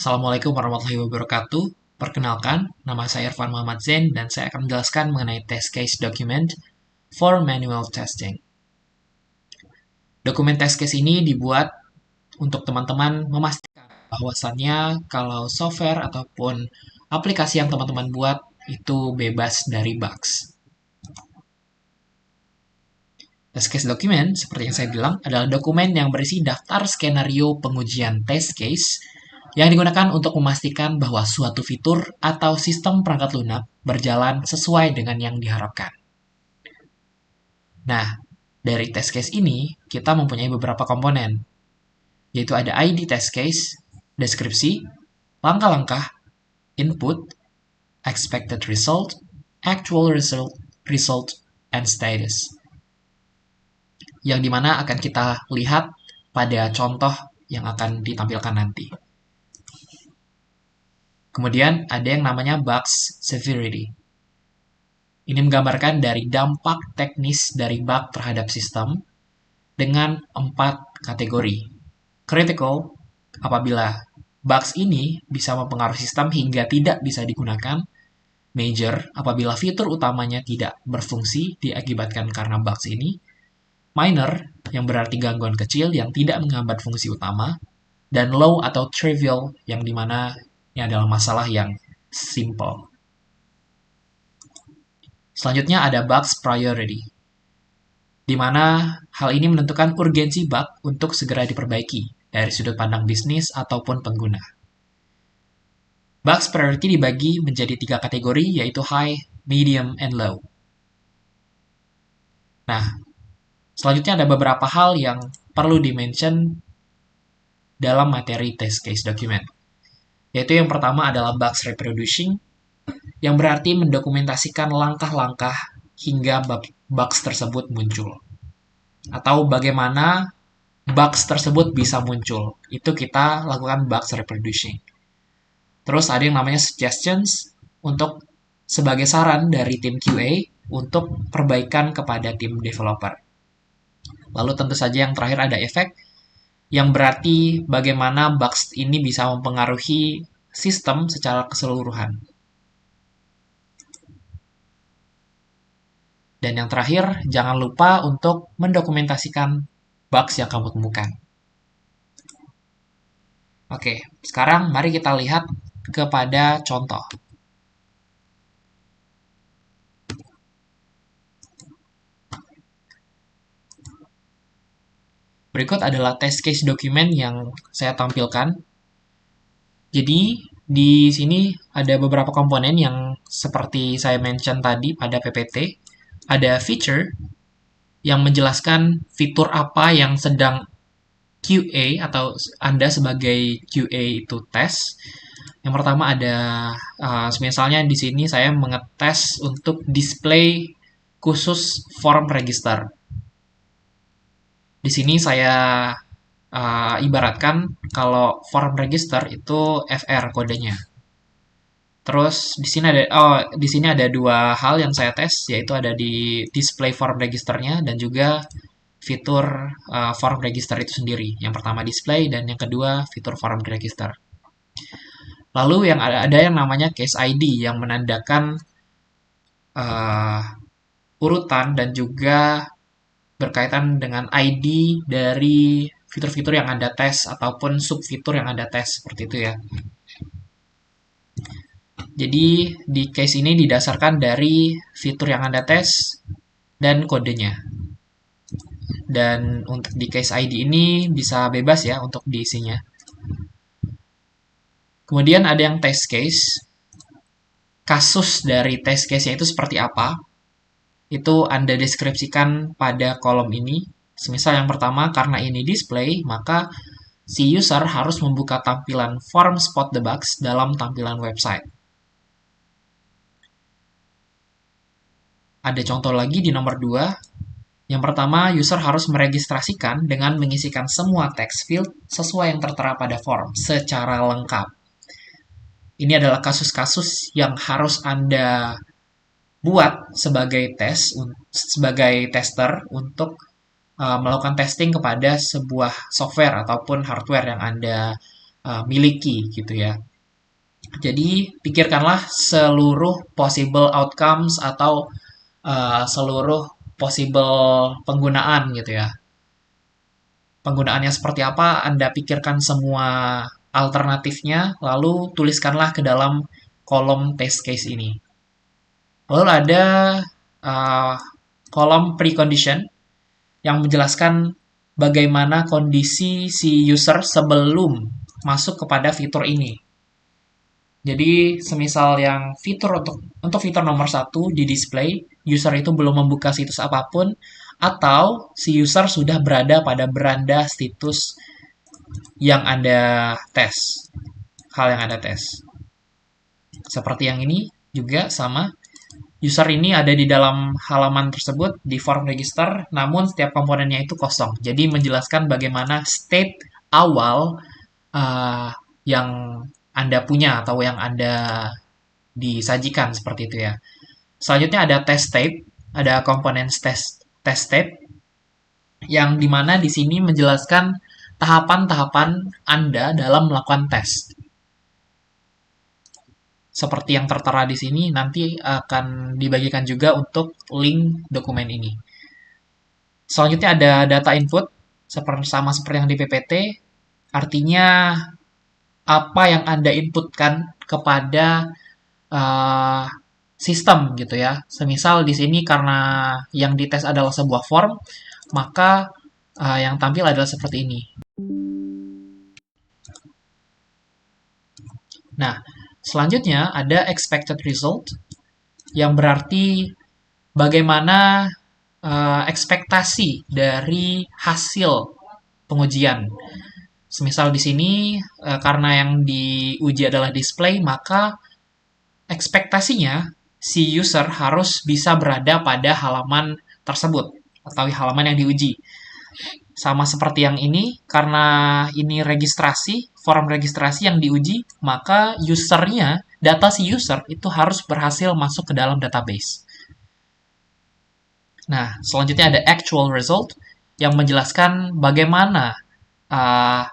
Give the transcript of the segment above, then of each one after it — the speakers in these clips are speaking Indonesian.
Assalamualaikum warahmatullahi wabarakatuh. Perkenalkan, nama saya Irfan Muhammad Zain dan saya akan menjelaskan mengenai test case document for manual testing. Dokumen test case ini dibuat untuk teman-teman memastikan bahwasannya kalau software ataupun aplikasi yang teman-teman buat itu bebas dari bugs. Test case document, seperti yang saya bilang, adalah dokumen yang berisi daftar skenario pengujian test case yang digunakan untuk memastikan bahwa suatu fitur atau sistem perangkat lunak berjalan sesuai dengan yang diharapkan. Nah, dari test case ini, kita mempunyai beberapa komponen, yaitu ada ID test case, deskripsi, langkah-langkah, input, expected result, actual result, and status. Yang dimana akan kita lihat pada contoh yang akan ditampilkan nanti. Kemudian ada yang namanya bugs severity. Ini menggambarkan dari dampak teknis dari bug terhadap sistem dengan 4 kategori. Critical, apabila bugs ini bisa mempengaruhi sistem hingga tidak bisa digunakan. Major, apabila fitur utamanya tidak berfungsi diakibatkan karena bugs ini. Minor, yang berarti gangguan kecil yang tidak menghambat fungsi utama. Dan low atau trivial, yang dimana ini adalah masalah yang simple. Selanjutnya ada bugs priority, di mana hal ini menentukan urgensi bug untuk segera diperbaiki dari sudut pandang bisnis ataupun pengguna. Bugs priority dibagi menjadi 3 kategori, yaitu high, medium, and low. Nah, selanjutnya ada beberapa hal yang perlu di-mention dalam materi test case document. Yaitu yang pertama adalah bugs reproducing, yang berarti mendokumentasikan langkah-langkah hingga bugs tersebut muncul. Atau bagaimana bugs tersebut bisa muncul. Itu kita lakukan bugs reproducing. Terus ada yang namanya suggestions, untuk sebagai saran dari tim QA untuk perbaikan kepada tim developer. Lalu tentu saja yang terakhir ada efek, yang berarti bagaimana bugs ini bisa mempengaruhi sistem secara keseluruhan. Dan yang terakhir, jangan lupa untuk mendokumentasikan bugs yang kamu temukan. Oke, sekarang mari kita lihat kepada contoh. Berikut adalah test case document yang saya tampilkan. Jadi, di sini ada beberapa komponen yang seperti saya mention tadi pada PPT. Ada feature yang menjelaskan fitur apa yang sedang QA atau Anda sebagai QA itu tes. Yang pertama ada, misalnya di sini saya mengetes untuk display khusus form register. Di sini saya ibaratkan kalau form register itu FR kodenya. Terus di sini ada 2 hal yang saya tes, yaitu ada di display form registernya dan juga fitur form register itu sendiri. Yang pertama display dan yang kedua fitur form register. Lalu yang ada yang namanya case ID yang menandakan urutan dan juga berkaitan dengan ID dari fitur-fitur yang Anda tes ataupun sub-fitur yang Anda tes, seperti itu ya. Jadi di case ini didasarkan dari fitur yang Anda tes dan kodenya. Dan untuk di case ID ini bisa bebas ya untuk diisinya. Kemudian ada yang test case. Kasus dari test case-nya itu seperti apa? Itu Anda deskripsikan pada kolom ini. Semisal yang pertama, karena ini display, maka si user harus membuka tampilan form spot the bugs dalam tampilan website. Ada contoh lagi di nomor 2. Yang pertama, user harus meregistrasikan dengan mengisikan semua text field sesuai yang tertera pada form secara lengkap. Ini adalah kasus-kasus yang harus Anda buat sebagai tester untuk melakukan testing kepada sebuah software ataupun hardware yang Anda miliki gitu ya. Jadi pikirkanlah seluruh possible outcomes atau seluruh possible penggunaan gitu ya. Penggunaannya seperti apa, Anda pikirkan semua alternatifnya, lalu tuliskanlah ke dalam kolom test case ini. Lalu ada uh, kolom precondition yang menjelaskan bagaimana kondisi si user sebelum masuk kepada fitur ini. Jadi, semisal yang fitur untuk fitur nomor satu di display, user itu belum membuka situs apapun, atau si user sudah berada pada beranda situs yang Anda tes, hal yang Anda tes. Seperti yang ini juga sama. User ini ada di dalam halaman tersebut di form register, namun setiap komponennya itu kosong. Jadi menjelaskan bagaimana state awal uh, yang Anda punya atau yang Anda disajikan seperti itu ya. Selanjutnya ada test state, ada komponen test state yang dimana di sini menjelaskan tahapan-tahapan Anda dalam melakukan tes. Seperti yang tertera di sini, nanti akan dibagikan juga untuk link dokumen ini. Selanjutnya ada data input, sama seperti yang di PPT, artinya apa yang Anda inputkan kepada uh, sistem gitu ya. Semisal di sini karena yang dites adalah sebuah form, maka yang tampil adalah seperti ini. Nah, selanjutnya ada expected result yang berarti bagaimana ekspektasi dari hasil pengujian. Semisal di sini karena yang diuji adalah display, maka ekspektasinya si user harus bisa berada pada halaman tersebut atau halaman yang diuji. Sama seperti yang ini, karena ini registrasi, form registrasi yang diuji, maka usernya, data si user itu harus berhasil masuk ke dalam database. Nah, selanjutnya ada actual result yang menjelaskan bagaimana uh,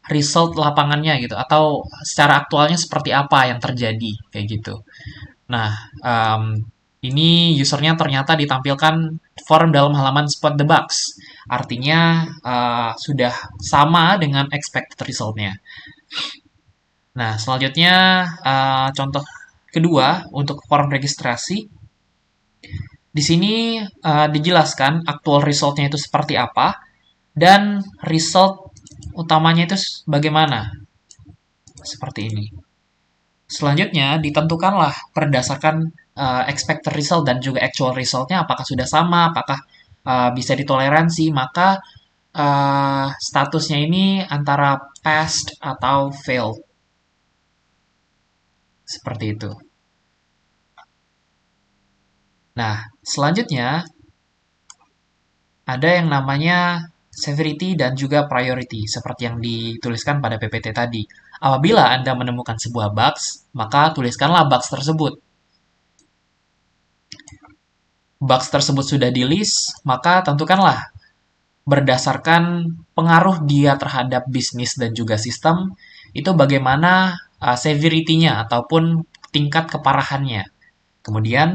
result lapangannya gitu, atau secara aktualnya seperti apa yang terjadi kayak gitu. Nah, ini usernya ternyata ditampilkan form dalam halaman spot the bugs. Artinya sudah sama dengan expected resultnya. Nah, selanjutnya contoh kedua untuk form registrasi. Di sini dijelaskan aktual resultnya itu seperti apa dan result utamanya itu bagaimana. Seperti ini. Selanjutnya, ditentukanlah berdasarkan expected result dan juga actual resultnya apakah sudah sama, apakah bisa ditoleransi, maka statusnya ini antara passed atau failed. Seperti itu. Nah, selanjutnya ada yang namanya severity dan juga priority, seperti yang dituliskan pada PPT tadi. Apabila Anda menemukan sebuah bugs, maka tuliskanlah bugs tersebut. Bugs tersebut sudah di-list, maka tentukanlah berdasarkan pengaruh dia terhadap bisnis dan juga sistem, itu bagaimana severity-nya ataupun tingkat keparahannya. Kemudian,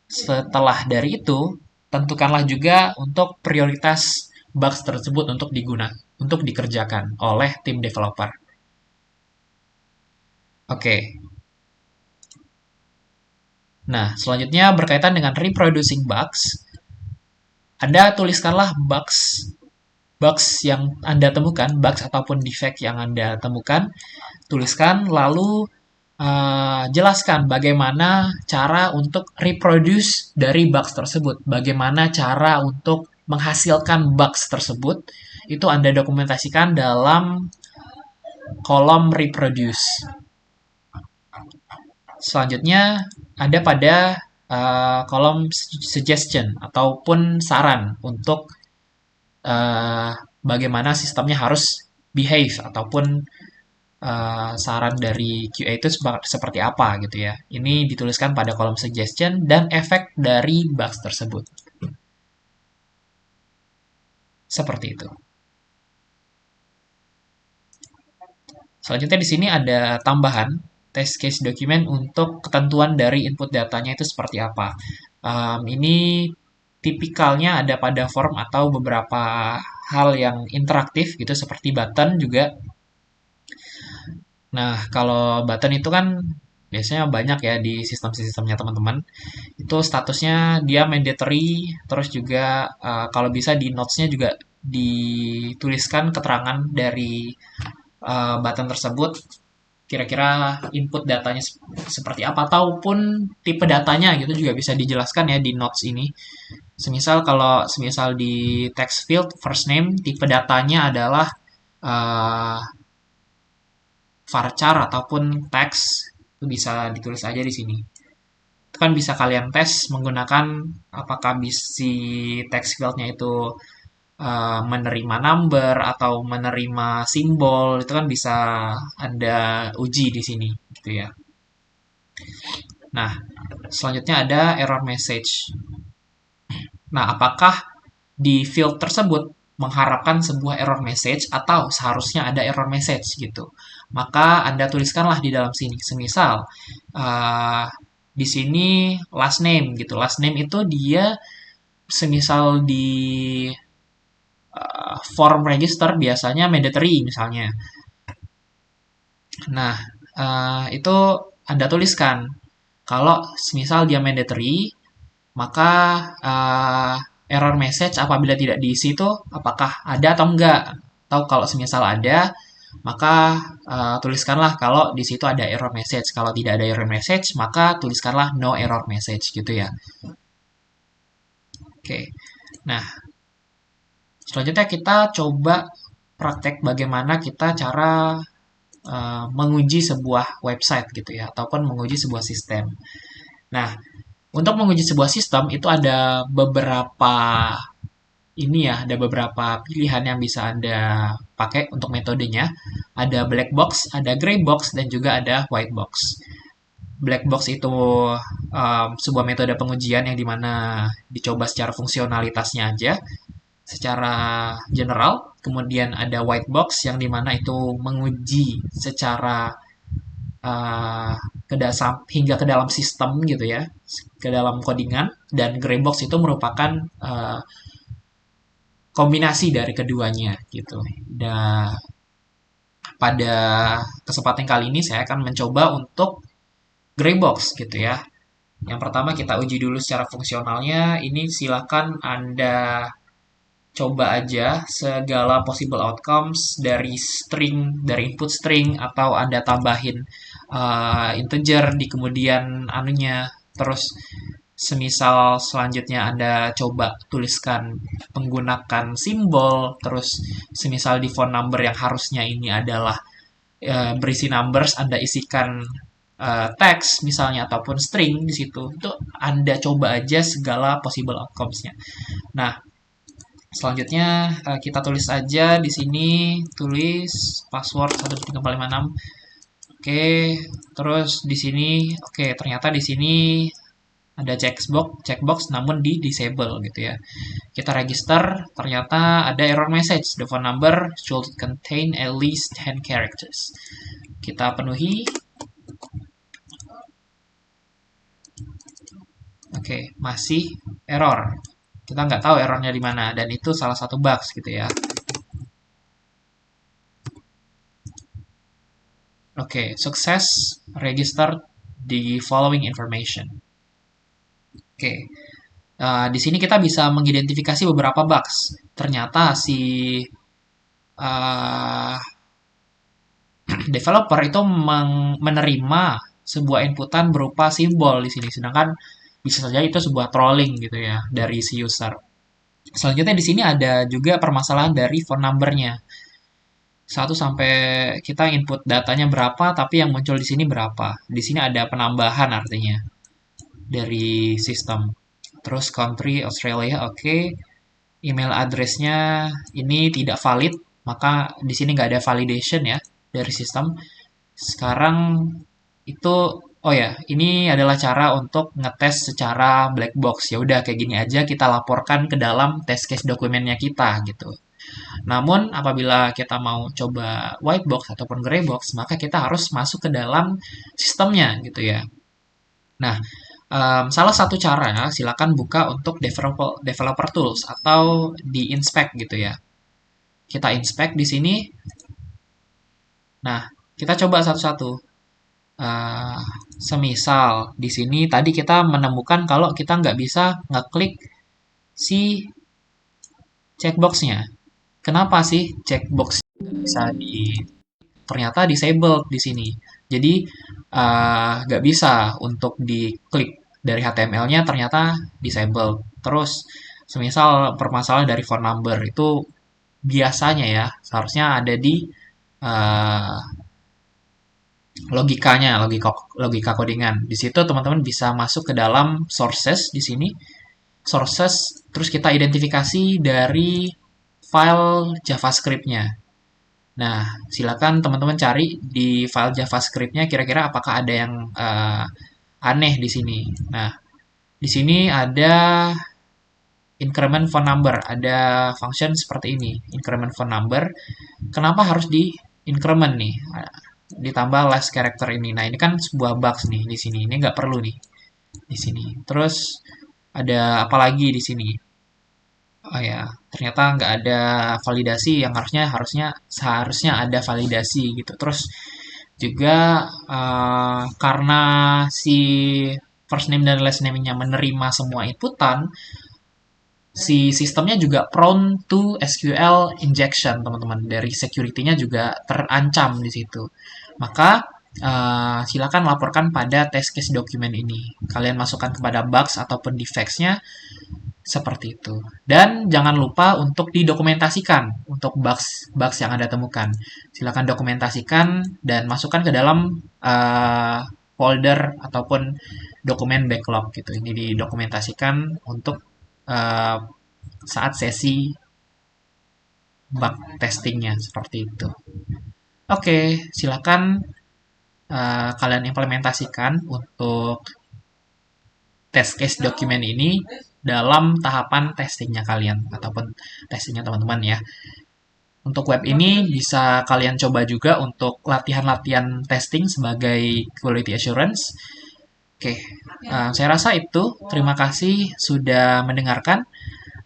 setelah dari itu, tentukanlah juga untuk prioritas bugs tersebut untuk dikerjakan oleh tim developer. Oke. Nah, selanjutnya berkaitan dengan reproducing bugs. Anda tuliskanlah bugs yang Anda temukan, bugs ataupun defect yang Anda temukan, tuliskan lalu jelaskan bagaimana cara untuk reproduce dari bugs tersebut, bagaimana cara untuk menghasilkan bugs tersebut, itu Anda dokumentasikan dalam kolom reproduce. Selanjutnya ada pada kolom suggestion ataupun saran untuk bagaimana sistemnya harus behave ataupun saran dari QA itu seperti apa gitu ya. Ini dituliskan pada kolom suggestion dan efek dari bugs tersebut. Seperti itu. Selanjutnya di sini ada tambahan test case document untuk ketentuan dari input datanya itu seperti apa. Ini tipikalnya ada pada form atau beberapa hal yang interaktif gitu seperti button juga. Nah, kalau button itu kan biasanya banyak ya di sistem-sistemnya teman-teman. Itu statusnya dia mandatory, terus juga kalau bisa di notes-nya juga dituliskan keterangan dari button tersebut kira-kira input datanya seperti apa ataupun tipe datanya gitu juga bisa dijelaskan ya di notes ini. Semisal di text field first name tipe datanya adalah uh, varchar ataupun teks, itu bisa ditulis aja di sini. Itu kan bisa kalian tes menggunakan apakah si text fieldnya itu menerima number atau menerima simbol, itu kan bisa Anda uji di sini gitu ya. Nah, selanjutnya ada error message. Nah, apakah di field tersebut mengharapkan sebuah error message atau seharusnya ada error message gitu? Maka Anda tuliskanlah di dalam sini. Semisal di sini last name gitu. Last name itu dia semisal di form register biasanya mandatory misalnya. Nah, itu Anda tuliskan. Kalau semisal dia mandatory, maka error message apabila tidak diisi itu apakah ada atau enggak. Atau kalau semisal ada, maka tuliskanlah kalau di situ ada error message. Kalau tidak ada error message, maka tuliskanlah no error message gitu ya. Oke. Nah, selanjutnya kita coba praktek bagaimana kita cara menguji sebuah website gitu ya, ataupun menguji sebuah sistem. Nah, untuk menguji sebuah sistem itu ada beberapa ada beberapa pilihan yang bisa Anda pakai untuk metodenya. Ada black box, ada gray box, dan juga ada white box. Black box itu sebuah metode pengujian yang dimana dicoba secara fungsionalitasnya aja, secara general. Kemudian ada white box yang dimana itu menguji secara uh, hingga ke dalam sistem gitu ya, ke dalam codingan. Dan gray box itu merupakan kombinasi dari keduanya gitu. Dan pada kesempatan kali ini saya akan mencoba untuk gray box gitu ya. Yang pertama kita uji dulu secara fungsionalnya. Ini silakan Anda coba aja segala possible outcomes dari string, dari input string, atau Anda tambahin integer di kemudian anunya. Terus semisal selanjutnya Anda coba tuliskan menggunakan simbol, terus semisal di phone number yang harusnya ini adalah berisi numbers, Anda isikan teks misalnya ataupun string di situ. Itu Anda coba aja segala possible outcomes-nya. Nah, selanjutnya kita tulis aja di sini, tulis password 12356. Oke, terus di sini ternyata di sini ada checkbox namun di disable gitu ya. Kita register, ternyata ada error message. The phone number should contain at least 10 characters. Kita penuhi. Oke, masih error. Kita nggak tahu errornya di mana, dan itu salah satu bugs gitu ya. Oke, sukses register the following information. Oke, di sini kita bisa mengidentifikasi beberapa bugs. Ternyata si uh, developer itu menerima sebuah inputan berupa simbol di sini, sedangkan bisa saja itu sebuah trolling gitu ya dari si user. Selanjutnya di sini ada juga permasalahan dari phone number-nya. 1 sampai kita input datanya berapa, tapi yang muncul di sini berapa. Di sini ada penambahan artinya dari sistem. Terus country Australia, oke. Email address-nya ini tidak valid, maka di sini nggak ada validation ya dari sistem. Sekarang itu, oh ya, ini adalah cara untuk ngetes secara black box. Ya udah kayak gini aja kita laporkan ke dalam test case dokumennya kita gitu. Namun apabila kita mau coba white box ataupun gray box, maka kita harus masuk ke dalam sistemnya gitu ya. Nah, salah satu cara silakan buka untuk developer tools atau di inspect gitu ya. Kita inspect di sini. Nah, kita coba satu-satu. Uh, Semisal di sini tadi kita menemukan kalau kita nggak bisa ngeklik si checkboxnya. Kenapa sih checkbox bisa ternyata disabled di sini. Jadi nggak bisa untuk diklik dari HTML-nya ternyata disabled. Terus semisal permasalahan dari phone number itu biasanya ya seharusnya ada di uh, logika codingan. Di situ teman-teman bisa masuk ke dalam sources di sini. Sources terus kita identifikasi dari file JavaScript-nya. Nah, silakan teman-teman cari di file JavaScript-nya kira-kira apakah ada yang aneh di sini. Nah, di sini ada increment phone number, ada function seperti ini, increment phone number. Kenapa harus di increment nih? Ditambah last character ini. Nah, ini kan sebuah bugs nih di sini. Ini nggak perlu nih di sini. Terus ada apa lagi di sini? Oh ya, ternyata nggak ada validasi yang harusnya seharusnya ada validasi gitu. Terus juga karena si first name dan last name-nya menerima semua inputan, si sistemnya juga prone to SQL injection, teman-teman. Dari security-nya juga terancam di situ. Maka silakan laporkan pada test case document ini. Kalian masukkan kepada bugs ataupun defects-nya seperti itu. Dan jangan lupa untuk didokumentasikan untuk bugs yang Anda temukan. Silakan dokumentasikan dan masukkan ke dalam folder ataupun dokumen backlog gitu. Ini didokumentasikan untuk uh, saat sesi bug testingnya seperti itu. Oke, silakan kalian implementasikan untuk test case dokumen ini dalam tahapan testingnya kalian ataupun testingnya teman-teman ya. Untuk web ini bisa kalian coba juga untuk latihan-latihan testing sebagai quality assurance. Oke, saya rasa itu. Terima kasih sudah mendengarkan.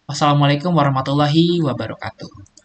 Wassalamualaikum warahmatullahi wabarakatuh.